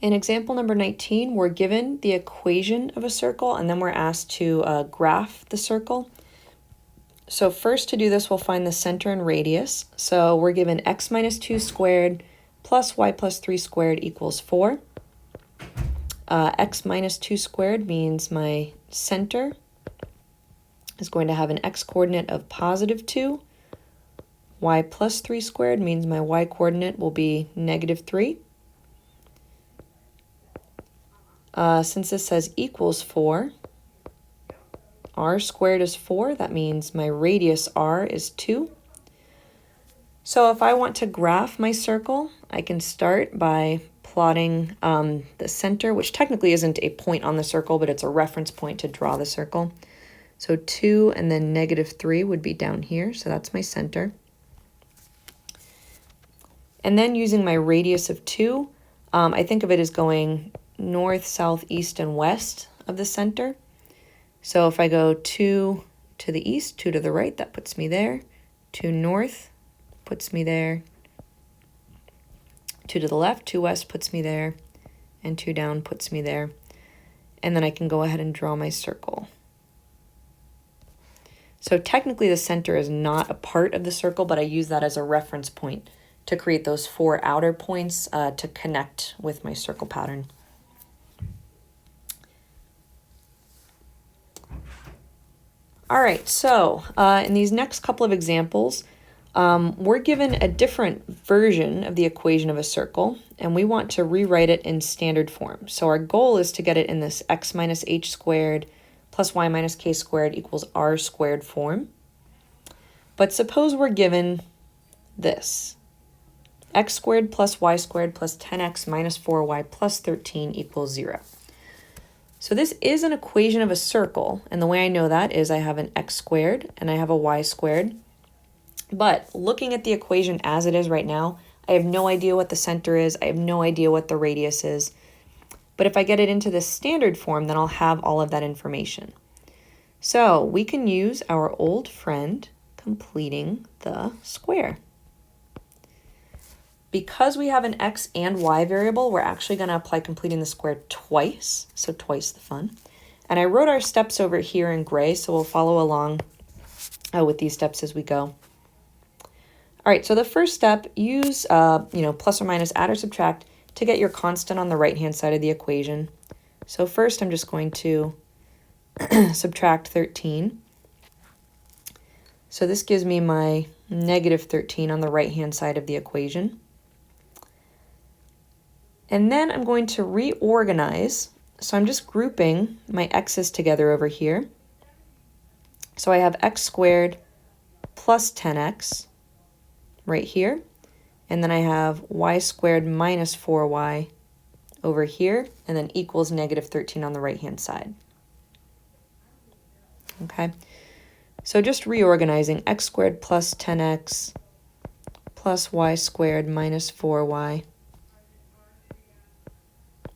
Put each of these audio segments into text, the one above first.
In example number 19, we're given the equation of a circle, and then we're asked to graph the circle. So first, to do this, we'll find the center and radius. So we're given x minus 2 squared plus y plus 3 squared equals 4. X minus 2 squared means my center is going to have an x-coordinate of positive 2. Y plus 3 squared means my y-coordinate will be negative 3. Since this says equals 4, r squared is 4. That means my radius r is 2. So if I want to graph my circle, I can start by plotting the center, which technically isn't a point on the circle, but it's a reference point to draw the circle. So 2 and then negative 3 would be down here, so that's my center. And then using my radius of 2, I think of it as going north, south, east, and west of the center. So if I go 2 to the east, 2 to the right, that puts me there. 2 north puts me there. 2 to the left, 2 west puts me there. And 2 down puts me there. And then I can go ahead and draw my circle. So technically the center is not a part of the circle, but I use that as a reference point to create those 4 outer points to connect with my circle pattern. All right, so in these next couple of examples, we're given a different version of the equation of a circle, and we want to rewrite it in standard form. So our goal is to get it in this x minus h squared plus y minus k squared equals r squared form. But suppose we're given this. X squared plus y squared plus 10x minus 4y plus 13 equals 0. So this is an equation of a circle, and the way I know that is I have an x squared and I have a y squared. But looking at the equation as it is right now, I have no idea what the center is, I have no idea what the radius is. But if I get it into the standard form, then I'll have all of that information. So we can use our old friend completing the square. Because we have an x and y variable, we're actually going to apply completing the square twice, so twice the fun. And I wrote our steps over here in gray, so we'll follow along with these steps as we go. All right, so the first step, use plus or minus, add or subtract to get your constant on the right-hand side of the equation. So first I'm just going to subtract 13. So this gives me my negative 13 on the right-hand side of the equation. And then I'm going to reorganize. So I'm just grouping my x's together over here. So I have x squared plus 10x right here. And then I have y squared minus 4y over here, and then equals negative 13 on the right-hand side. Okay, so just reorganizing x squared plus 10x plus y squared minus 4y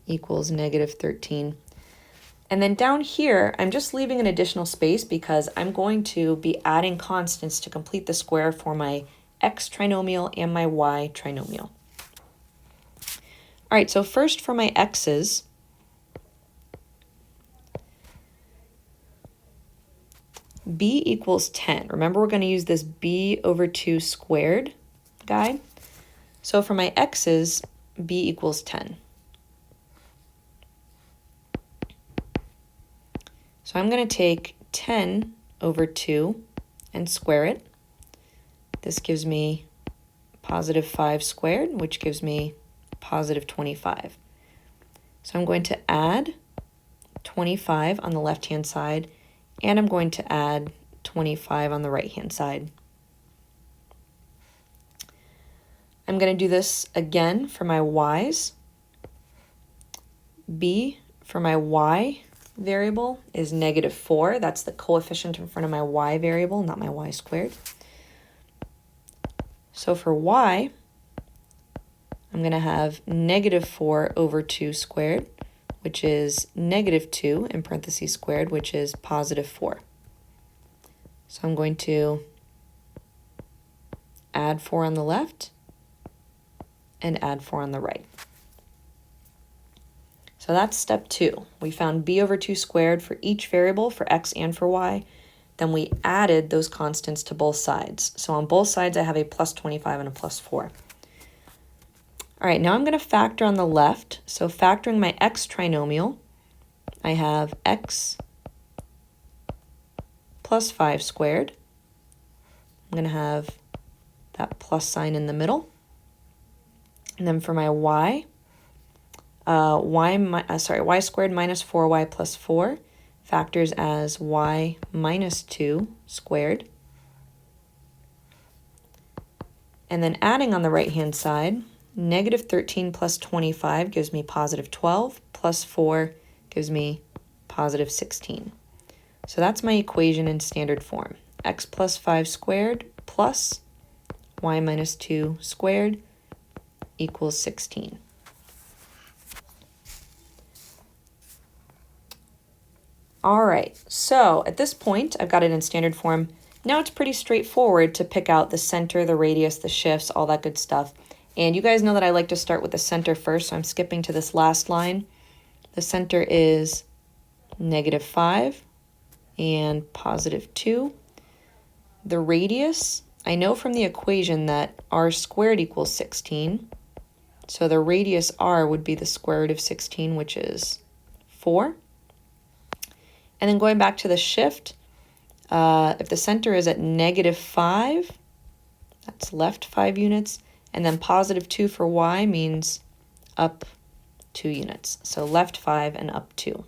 equals negative 13. And then down here, I'm just leaving an additional space because I'm going to be adding constants to complete the square for my x trinomial and my y trinomial. All right, so first for my x's, b equals 10. Remember, we're going to use this b over 2 squared guy. So for my x's, b equals 10. So I'm going to take 10 over 2 and square it. This gives me positive 5 squared, which gives me positive 25. So I'm going to add 25 on the left-hand side, and I'm going to add 25 on the right-hand side. I'm going to do this again for my y's. B for my y variable is negative 4. That's the coefficient in front of my y variable, not my y squared. So for y, I'm going to have negative 4 over 2 squared, which is negative 2 in parentheses squared, which is positive 4. So I'm going to add 4 on the left and add 4 on the right. So that's step 2. We found b over 2 squared for each variable, for x and for y. Then we added those constants to both sides. So on both sides, I have a plus 25 and a plus 4. All right, now I'm going to factor on the left. So factoring my x trinomial, I have x plus 5 squared. I'm going to have that plus sign in the middle. And then for my y, y squared minus 4y plus 4 factors as y minus 2 squared. And then adding on the right-hand side, negative 13 plus 25 gives me positive 12, plus 4 gives me positive 16. So that's my equation in standard form. X plus 5 squared plus y minus 2 squared equals 16. All right, so at this point, I've got it in standard form. Now it's pretty straightforward to pick out the center, the radius, the shifts, all that good stuff. And you guys know that I like to start with the center first, so I'm skipping to this last line. The center is negative 5 and positive 2. The radius, I know from the equation that r squared equals 16. So the radius r would be the square root of 16, which is 4. And then going back to the shift, if the center is at negative 5, that's left 5 units. And then positive 2 for y means up 2 units. So left 5 and up 2.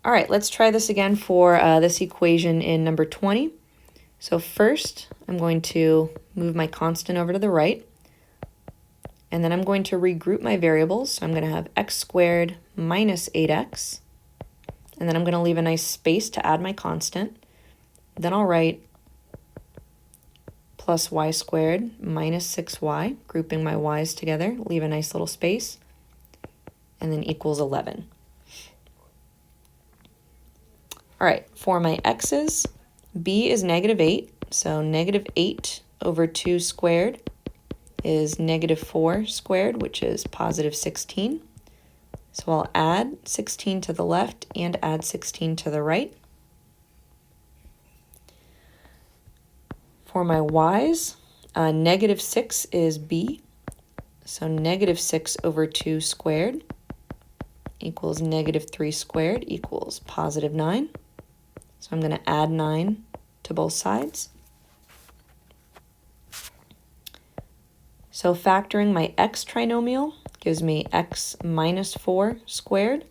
All right, let's try this again for this equation in number 20. So first, I'm going to move my constant over to the right. And then I'm going to regroup my variables. So I'm going to have x squared minus 8x. And then I'm going to leave a nice space to add my constant. Then I'll write plus y squared minus 6y, grouping my y's together, leave a nice little space, and then equals 11. All right, for my x's, b is negative 8, so negative 8 over 2 squared is negative 4 squared, which is positive 16. So I'll add 16 to the left and add 16 to the right. For my y's, negative 6 is b, so negative 6 over 2 squared equals negative 3 squared equals positive 9. So I'm going to add 9 to both sides. So factoring my x trinomial gives me x minus 4 squared.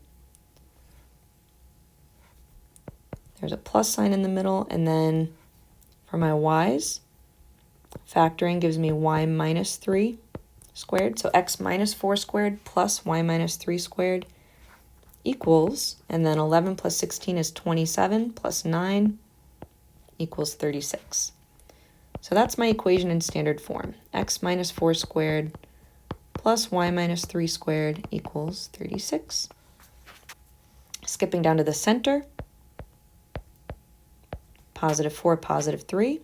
There's a plus sign in the middle, and then for my y's, factoring gives me y minus 3 squared. So x minus 4 squared plus y minus 3 squared equals, and then 11 plus 16 is 27, plus 9 equals 36. So that's my equation in standard form. X minus 4 squared plus y minus 3 squared equals 36. Skipping down to the center, positive 4, positive 3.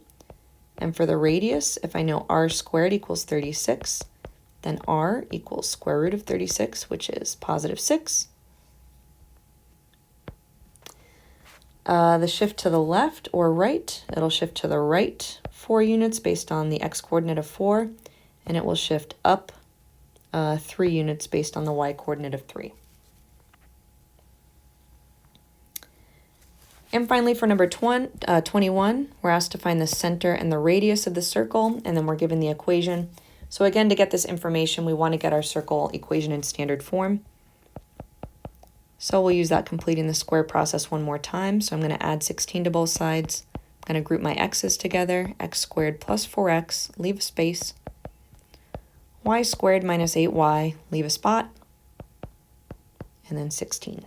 And for the radius, if I know r squared equals 36, then r equals square root of 36, which is positive 6. The shift to the left or right, it'll shift to the right 4 units based on the x-coordinate of 4, and it will shift up 3 units based on the y-coordinate of 3. And finally, for number 21, we're asked to find the center and the radius of the circle, and then we're given the equation. So again, to get this information, we want to get our circle equation in standard form. So we'll use that completing the square process one more time. So I'm going to add 16 to both sides. I'm going to group my x's together, x squared plus 4x, leave a space. Y squared minus 8y, leave a spot, and then 16.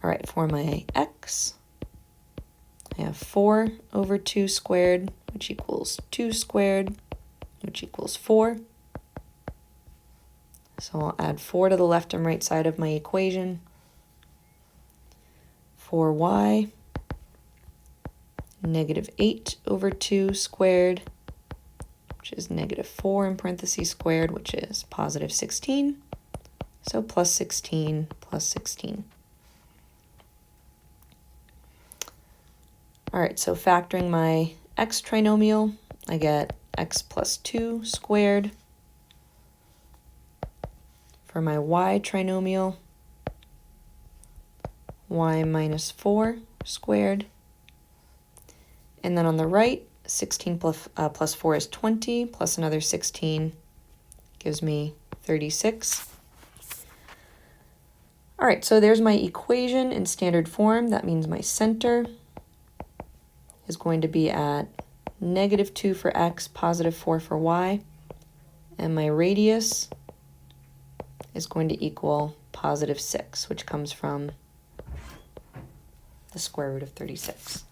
All right, for my x, I have 4 over 2 squared, which equals 2 squared, which equals 4. So I'll add 4 to the left and right side of my equation. For y, negative 8 over 2 squared which is negative 4 in parentheses squared, which is positive 16. So plus 16 plus 16. All right, so factoring my x trinomial, I get x plus 2 squared. For my y trinomial, y minus 4 squared. And then on the right, 16 plus 4 is 20, plus another 16 gives me 36. All right, so there's my equation in standard form. That means my center is going to be at negative 2 for x, positive 4 for y, and my radius is going to equal positive 6, which comes from the square root of 36.